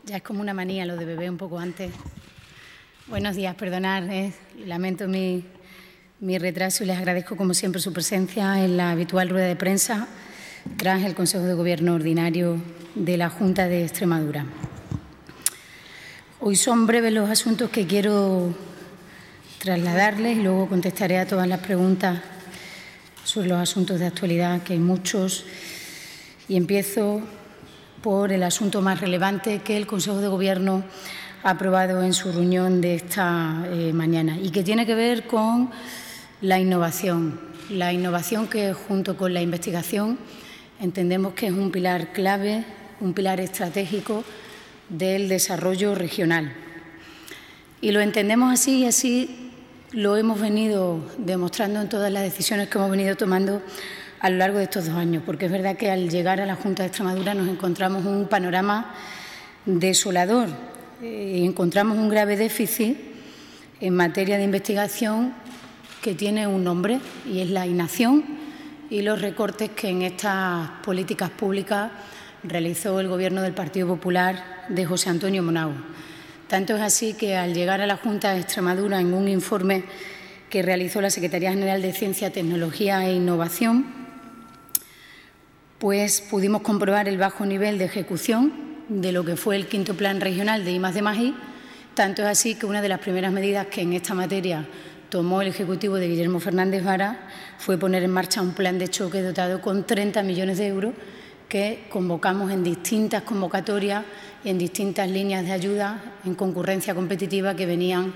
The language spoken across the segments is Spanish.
Ya es como una manía lo de beber un poco antes. Buenos días, perdonad, lamento mi retraso y les agradezco como siempre su presencia en la habitual rueda de prensa tras el Consejo de Gobierno ordinario de la Junta de Extremadura. Hoy son breves los asuntos que quiero trasladarles y luego contestaré a todas las preguntas sobre los asuntos de actualidad, que hay muchos, y empiezo por el asunto más relevante que el Consejo de Gobierno ha aprobado en su reunión de esta mañana y que tiene que ver con la innovación que junto con la investigación entendemos que es un pilar clave, un pilar estratégico del desarrollo regional. Y lo entendemos así y así lo hemos venido demostrando en todas las decisiones que hemos venido tomando a lo largo de estos 2 años, porque es verdad que al llegar a la Junta de Extremadura nos encontramos un panorama desolador y encontramos un grave déficit en materia de investigación que tiene un nombre y es la inacción y los recortes que en estas políticas públicas realizó el Gobierno del Partido Popular de José Antonio Monao. Tanto es así que al llegar a la Junta de Extremadura en un informe que realizó la Secretaría General de Ciencia, Tecnología e Innovación, pues pudimos comprobar el bajo nivel de ejecución de lo que fue el 5º Plan Regional de I+D+I, tanto es así que una de las primeras medidas que en esta materia tomó el Ejecutivo de Guillermo Fernández Vara fue poner en marcha un plan de choque dotado con 30 millones de euros que convocamos en distintas convocatorias y en distintas líneas de ayuda en concurrencia competitiva que venían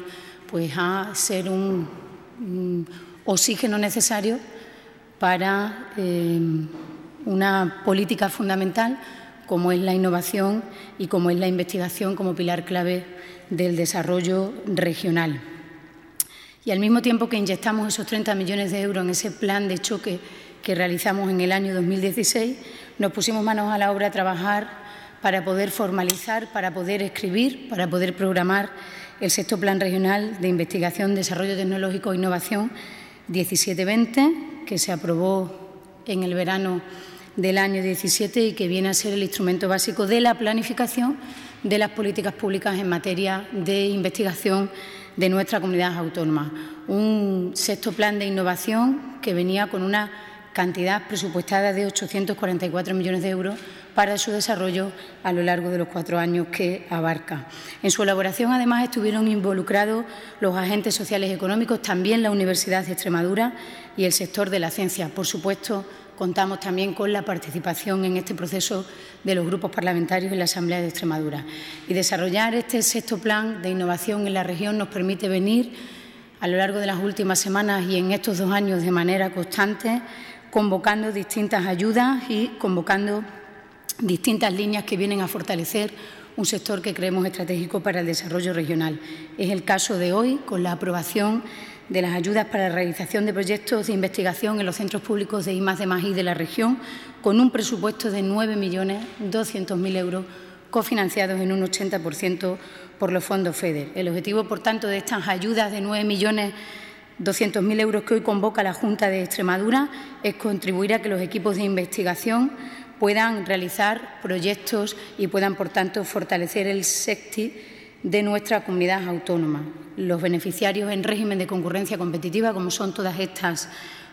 pues a ser un oxígeno necesario para una política fundamental como es la innovación y como es la investigación como pilar clave del desarrollo regional. Y al mismo tiempo que inyectamos esos 30 millones de euros en ese plan de choque que realizamos en el año 2016, nos pusimos manos a la obra a trabajar para poder formalizar, para poder escribir, para poder programar el 6º Plan Regional de Investigación, Desarrollo Tecnológico e Innovación 17-20, que se aprobó en el verano del año 17 y que viene a ser el instrumento básico de la planificación de las políticas públicas en materia de investigación de nuestra comunidad autónoma. Un 6º Plan de Innovación que venía con una cantidad presupuestada de 844 millones de euros para su desarrollo a lo largo de los 4 años que abarca. En su elaboración, además, estuvieron involucrados los agentes sociales y económicos, también la Universidad de Extremadura y el sector de la ciencia. Por supuesto, contamos también con la participación en este proceso de los grupos parlamentarios en la Asamblea de Extremadura. Y desarrollar este 6º Plan de Innovación en la región nos permite venir a lo largo de las últimas semanas y en estos 2 años de manera constante convocando distintas ayudas y convocando distintas líneas que vienen a fortalecer un sector que creemos estratégico para el desarrollo regional. Es el caso de hoy, con la aprobación de las ayudas para la realización de proyectos de investigación en los centros públicos de I+D+I de la región, con un presupuesto de 9.200.000 euros cofinanciados en un 80% por los fondos FEDER. El objetivo, por tanto, de estas ayudas de 9.200.000 euros que hoy convoca la Junta de Extremadura es contribuir a que los equipos de investigación puedan realizar proyectos y puedan, por tanto, fortalecer el SECTI de nuestra comunidad autónoma. Los beneficiarios en régimen de concurrencia competitiva, como son todas estas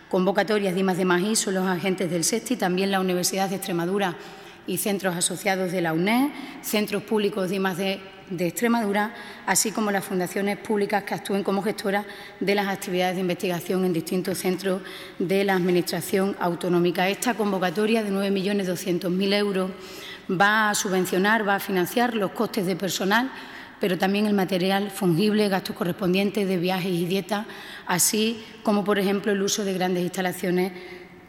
convocatorias de I+D+I, son los agentes del SECTI, también la Universidad de Extremadura y centros asociados de la UNED, centros públicos de I+D de Extremadura, así como las fundaciones públicas que actúen como gestoras de las actividades de investigación en distintos centros de la Administración autonómica. Esta convocatoria de 9.200.000 euros va a subvencionar, va a financiar los costes de personal, pero también el material fungible, gastos correspondientes de viajes y dietas, así como, por ejemplo, el uso de grandes instalaciones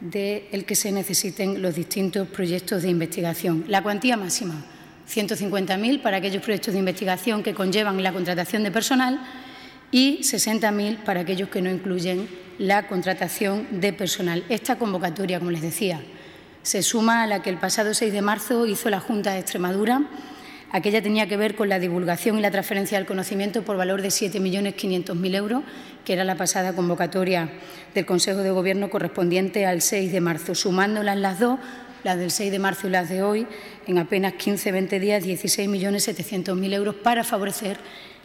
del que se necesiten los distintos proyectos de investigación. La cuantía máxima, 150.000 para aquellos proyectos de investigación que conllevan la contratación de personal y 60.000 para aquellos que no incluyen la contratación de personal. Esta convocatoria, como les decía, se suma a la que el pasado 6 de marzo hizo la Junta de Extremadura. Aquella tenía que ver con la divulgación y la transferencia del conocimiento por valor de 7.500.000 euros, que era la pasada convocatoria del Consejo de Gobierno correspondiente al 6 de marzo. Sumándolas las dos, las del 6 de marzo y las de hoy, en apenas 15-20 días, 16.700.000 euros para favorecer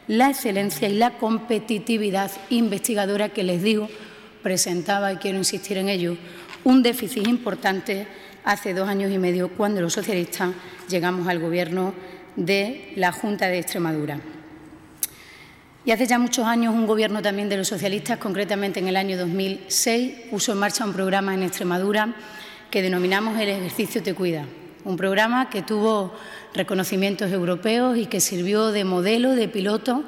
la excelencia y la competitividad investigadora que, les digo, presentaba, y quiero insistir en ello, un déficit importante hace 2 años y medio, cuando los socialistas llegamos al Gobierno de la Junta de Extremadura. Y hace ya muchos años un Gobierno también de los socialistas, concretamente en el año 2006, puso en marcha un programa en Extremadura que denominamos El ejercicio te cuida, un programa que tuvo reconocimientos europeos y que sirvió de modelo, de piloto,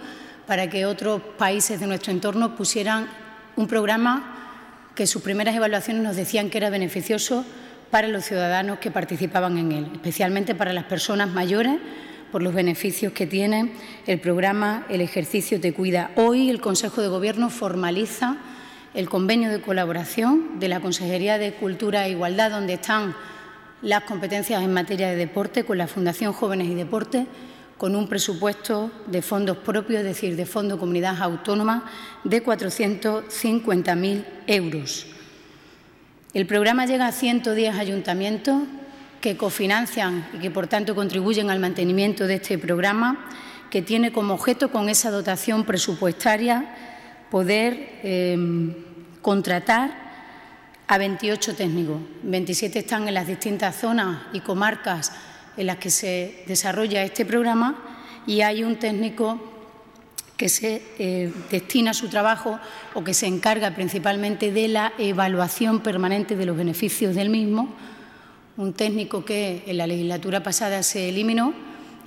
para que otros países de nuestro entorno pusieran un programa que sus primeras evaluaciones nos decían que era beneficioso para los ciudadanos que participaban en él, especialmente para las personas mayores, por los beneficios que tiene el programa El ejercicio te cuida. Hoy el Consejo de Gobierno formaliza el convenio de colaboración de la Consejería de Cultura e Igualdad, donde están las competencias en materia de deporte, con la Fundación Jóvenes y Deporte, con un presupuesto de fondos propios, es decir, de Fondo Comunidad Autónoma, de 450.000 euros. El programa llega a 110 ayuntamientos que cofinancian y que, por tanto, contribuyen al mantenimiento de este programa, que tiene como objeto, con esa dotación presupuestaria, poder contratar a 28 técnicos. 27 están en las distintas zonas y comarcas en las que se desarrolla este programa, y hay un técnico que se destina su trabajo o que se encarga principalmente de la evaluación permanente de los beneficios del mismo, un técnico que en la legislatura pasada se eliminó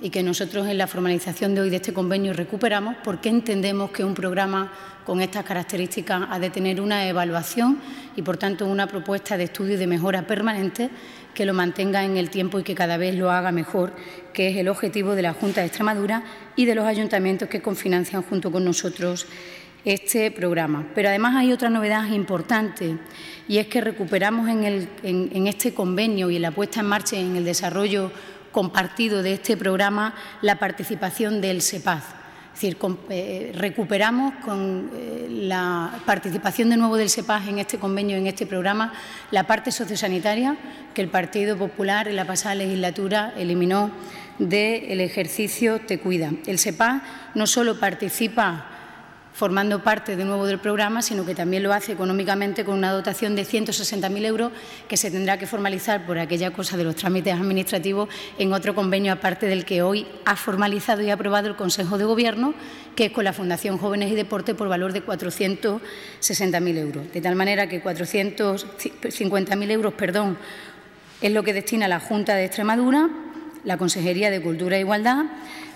y que nosotros en la formalización de hoy de este convenio recuperamos, porque entendemos que un programa con estas características ha de tener una evaluación y, por tanto, una propuesta de estudio y de mejora permanente que lo mantenga en el tiempo y que cada vez lo haga mejor, que es el objetivo de la Junta de Extremadura y de los ayuntamientos que cofinancian junto con nosotros este programa. Pero además hay otra novedad importante, y es que recuperamos en este convenio y en la puesta en marcha y en el desarrollo compartido de este programa la participación del SEPAZ. Es decir, recuperamos con la participación de nuevo del SEPAZ en este convenio, en este programa, la parte sociosanitaria que el Partido Popular en la pasada legislatura eliminó del ejercicio te cuida. El SEPAZ no solo participa formando parte de nuevo del programa, sino que también lo hace económicamente con una dotación de 160.000 euros que se tendrá que formalizar por aquella cosa de los trámites administrativos en otro convenio aparte del que hoy ha formalizado y aprobado el Consejo de Gobierno, que es con la Fundación Jóvenes y Deporte, por valor de 460.000 euros. De tal manera que 450.000 euros, es lo que destina la Junta de Extremadura, la Consejería de Cultura e Igualdad,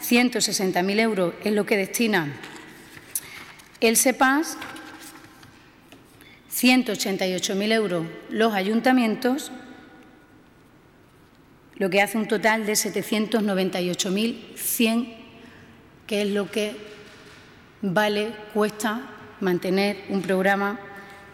160.000 euros es lo que destina el SEPAZ, 188.000 euros los ayuntamientos, lo que hace un total de 798.100, que es lo que cuesta mantener un programa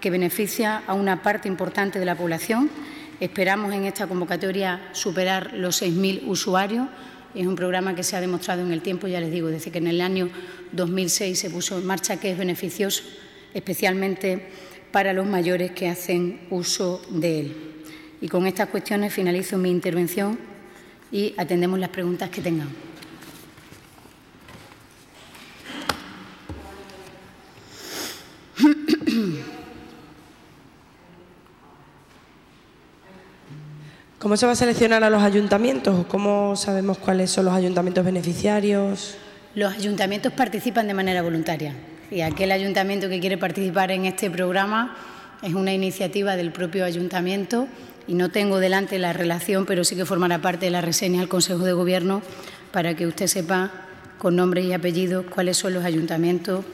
que beneficia a una parte importante de la población. Esperamos en esta convocatoria superar los 6.000 usuarios. Es un programa que se ha demostrado en el tiempo, ya les digo, desde que en el año 2006 se puso en marcha, que es beneficioso, especialmente para los mayores que hacen uso de él. Y con estas cuestiones finalizo mi intervención y atendemos las preguntas que tengan. ¿Cómo se va a seleccionar a los ayuntamientos? ¿Cómo sabemos cuáles son los ayuntamientos beneficiarios? Los ayuntamientos participan de manera voluntaria. Y aquel ayuntamiento que quiere participar en este programa es una iniciativa del propio ayuntamiento, y no tengo delante la relación, pero sí que formará parte de la reseña al Consejo de Gobierno para que usted sepa con nombres y apellidos cuáles son los ayuntamientos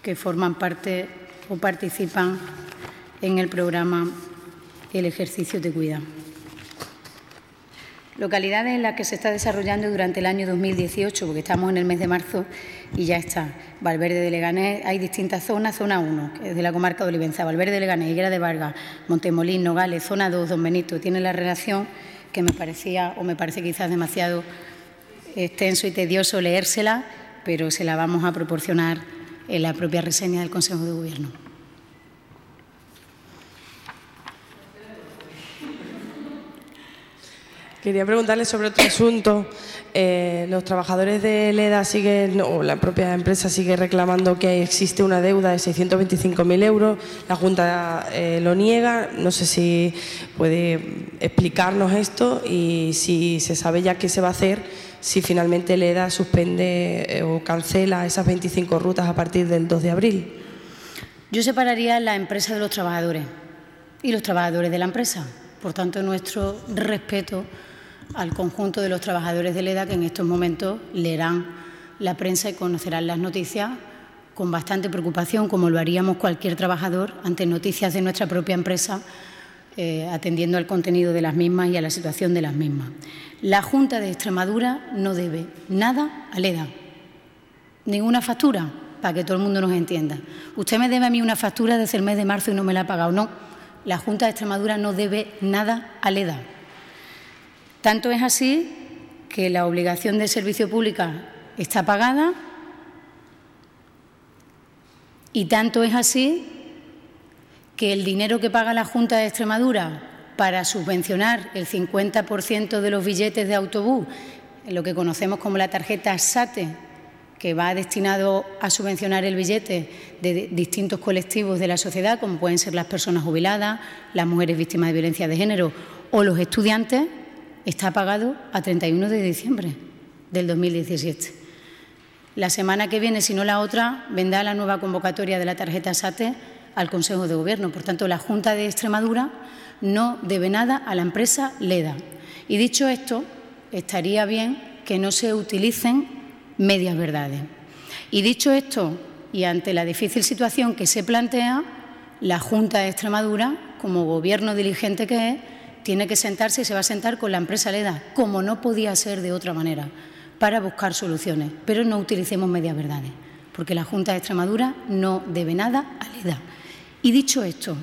que forman parte o participan en el programa El ejercicio te cuida. Localidades en las que se está desarrollando durante el año 2018, porque estamos en el mes de marzo y ya está. Valverde de Leganés, hay distintas zonas. Zona 1, que es de la comarca de Olivenza, Valverde de Leganés, Higuera de Vargas, Montemolín, Nogales. Zona 2, Don Benito. Tiene la relación que me parece quizás demasiado extenso y tedioso leérsela, pero se la vamos a proporcionar en la propia reseña del Consejo de Gobierno. Quería preguntarle sobre otro asunto. Los trabajadores de Leda siguen, o la propia empresa sigue reclamando que existe una deuda de 625.000 euros. La Junta lo niega. No sé si puede explicarnos esto y si se sabe ya qué se va a hacer si finalmente Leda suspende o cancela esas 25 rutas a partir del 2 de abril. Yo separaría la empresa de los trabajadores y los trabajadores de la empresa. Por tanto, nuestro respeto al conjunto de los trabajadores de Leda que en estos momentos leerán la prensa y conocerán las noticias con bastante preocupación, como lo haríamos cualquier trabajador ante noticias de nuestra propia empresa, atendiendo al contenido de las mismas y a la situación de las mismas. La Junta de Extremadura no debe nada a Leda, ninguna factura, para que todo el mundo nos entienda. Usted me debe a mí una factura desde el mes de marzo y no me la ha pagado. No, la Junta de Extremadura no debe nada a Leda. Tanto es así que la obligación de servicio público está pagada y tanto es así que el dinero que paga la Junta de Extremadura para subvencionar el 50% de los billetes de autobús, lo que conocemos como la tarjeta SATE, que va destinado a subvencionar el billete de distintos colectivos de la sociedad, como pueden ser las personas jubiladas, las mujeres víctimas de violencia de género o los estudiantes, está pagado a 31 de diciembre del 2017. La semana que viene, si no la otra, vendrá la nueva convocatoria de la tarjeta SATE al Consejo de Gobierno. Por tanto, la Junta de Extremadura no debe nada a la empresa Leda. Y dicho esto, estaría bien que no se utilicen medias verdades. Y dicho esto, y ante la difícil situación que se plantea, la Junta de Extremadura, como gobierno diligente que es, tiene que sentarse y se va a sentar con la empresa Leda, como no podía ser de otra manera, para buscar soluciones. Pero no utilicemos medias verdades, porque la Junta de Extremadura no debe nada a Leda. Y dicho esto,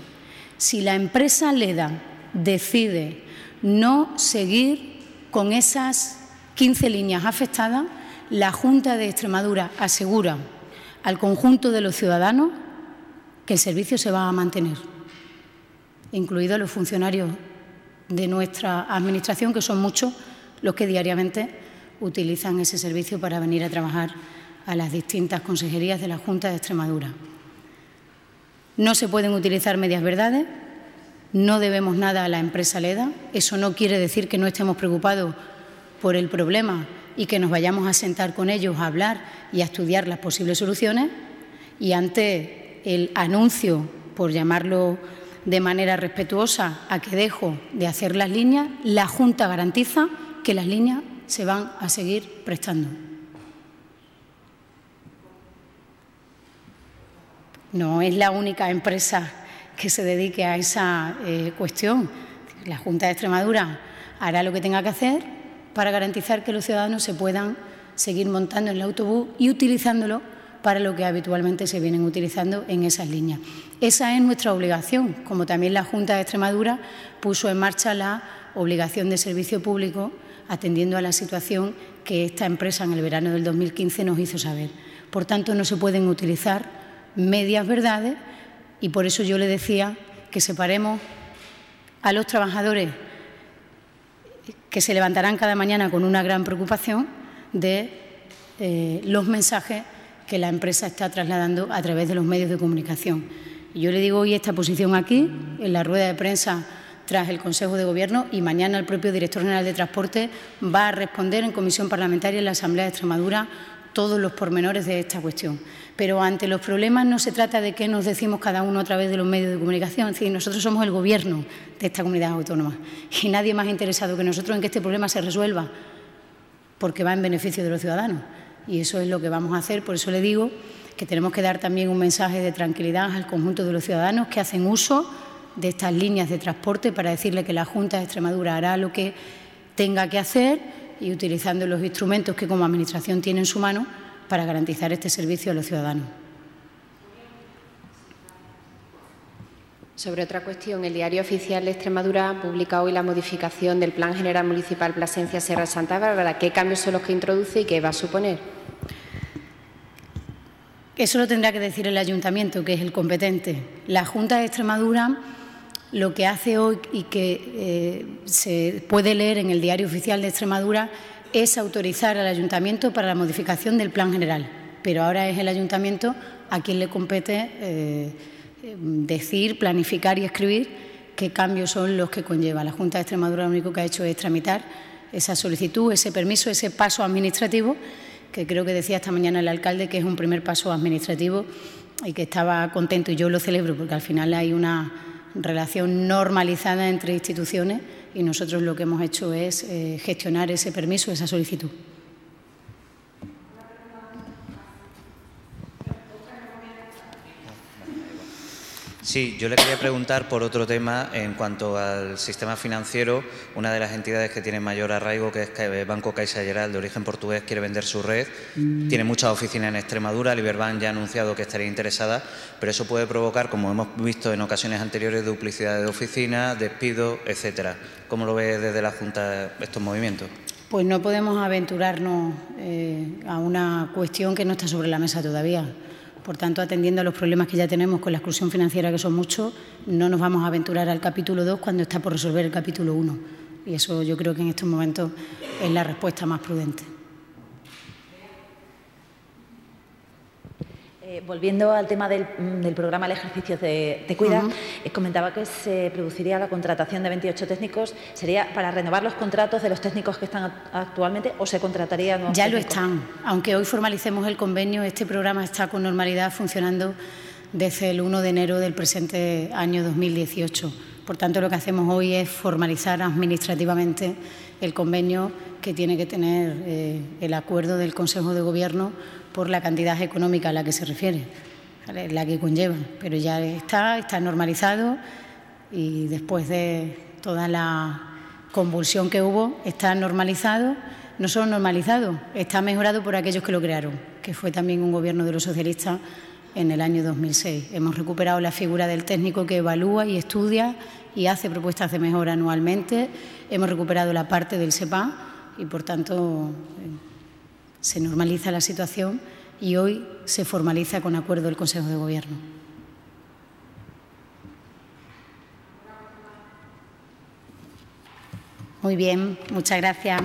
si la empresa Leda decide no seguir con esas 15 líneas afectadas, la Junta de Extremadura asegura al conjunto de los ciudadanos que el servicio se va a mantener, incluidos los funcionarios de nuestra Administración, que son muchos los que diariamente utilizan ese servicio para venir a trabajar a las distintas consejerías de la Junta de Extremadura. No se pueden utilizar medias verdades, no debemos nada a la empresa Leda. Eso no quiere decir que no estemos preocupados por el problema y que nos vayamos a sentar con ellos a hablar y a estudiar las posibles soluciones. Y ante el anuncio, por llamarlo de manera respetuosa, a que dejo de hacer las líneas, la Junta garantiza que las líneas se van a seguir prestando. No es la única empresa que se dedique a esa cuestión. La Junta de Extremadura hará lo que tenga que hacer para garantizar que los ciudadanos se puedan seguir montando en el autobús y utilizándolo para lo que habitualmente se vienen utilizando en esas líneas. Esa es nuestra obligación, como también la Junta de Extremadura puso en marcha la obligación de servicio público atendiendo a la situación que esta empresa en el verano del 2015 nos hizo saber. Por tanto, no se pueden utilizar medias verdades y por eso yo le decía que separemos a los trabajadores que se levantarán cada mañana con una gran preocupación de los mensajes que la empresa está trasladando a través de los medios de comunicación. Y yo le digo hoy esta posición aquí, en la rueda de prensa tras el Consejo de Gobierno, y mañana el propio director general de Transporte va a responder en comisión parlamentaria en la Asamblea de Extremadura todos los pormenores de esta cuestión. Pero ante los problemas no se trata de qué nos decimos cada uno a través de los medios de comunicación. Es decir, nosotros somos el Gobierno de esta comunidad autónoma y nadie más interesado que nosotros en que este problema se resuelva, porque va en beneficio de los ciudadanos. Y eso es lo que vamos a hacer. Por eso le digo que tenemos que dar también un mensaje de tranquilidad al conjunto de los ciudadanos que hacen uso de estas líneas de transporte para decirle que la Junta de Extremadura hará lo que tenga que hacer y utilizando los instrumentos que como Administración tiene en su mano para garantizar este servicio a los ciudadanos. Sobre otra cuestión, el Diario Oficial de Extremadura publica hoy la modificación del Plan General Municipal Plasencia-Sierra Santa Bárbara. ¿Qué cambios son los que introduce y qué va a suponer? Eso lo tendrá que decir el Ayuntamiento, que es el competente. La Junta de Extremadura lo que hace hoy y que se puede leer en el Diario Oficial de Extremadura es autorizar al Ayuntamiento para la modificación del Plan General. Pero ahora es el Ayuntamiento a quien le compete decir, planificar y escribir qué cambios son los que conlleva. La Junta de Extremadura lo único que ha hecho es tramitar esa solicitud, ese permiso, ese paso administrativo, que creo que decía esta mañana el alcalde que es un primer paso administrativo y que estaba contento, y yo lo celebro porque al final hay una relación normalizada entre instituciones y nosotros lo que hemos hecho es gestionar ese permiso, esa solicitud. Sí, yo le quería preguntar por otro tema en cuanto al sistema financiero. Una de las entidades que tiene mayor arraigo, que es el Banco Caixa Geral, de origen portugués, quiere vender su red. Tiene muchas oficinas en Extremadura. Liberbank ya ha anunciado que estaría interesada, pero eso puede provocar, como hemos visto en ocasiones anteriores, duplicidad de oficinas, despidos, etcétera. ¿Cómo lo ve desde la Junta estos movimientos? Pues no podemos aventurarnos a una cuestión que no está sobre la mesa todavía. Por tanto, atendiendo a los problemas que ya tenemos con la exclusión financiera, que son muchos, no nos vamos a aventurar al capítulo 2 cuando está por resolver el capítulo 1. Y eso yo creo que en estos momentos es la respuesta más prudente. Volviendo al tema del programa de ejercicios de Cuida, comentaba que se produciría la contratación de 28 técnicos. ¿Sería para renovar los contratos de los técnicos que están actualmente o se contrataría nuevos técnicos? Ya lo están. Aunque hoy formalicemos el convenio, este programa está con normalidad funcionando desde el 1 de enero del presente año 2018. Por tanto, lo que hacemos hoy es formalizar administrativamente el convenio que tiene que tener el acuerdo del Consejo de Gobierno por la cantidad económica a la que se refiere, la que conlleva. Pero ya está normalizado y después de toda la convulsión que hubo, está normalizado. No solo normalizado, está mejorado por aquellos que lo crearon, que fue también un gobierno de los socialistas en el año 2006. Hemos recuperado la figura del técnico que evalúa y estudia y hace propuestas de mejora anualmente. Hemos recuperado la parte del SEPA y, por tanto, se normaliza la situación y hoy se formaliza con acuerdo del Consejo de Gobierno. Muy bien, muchas gracias.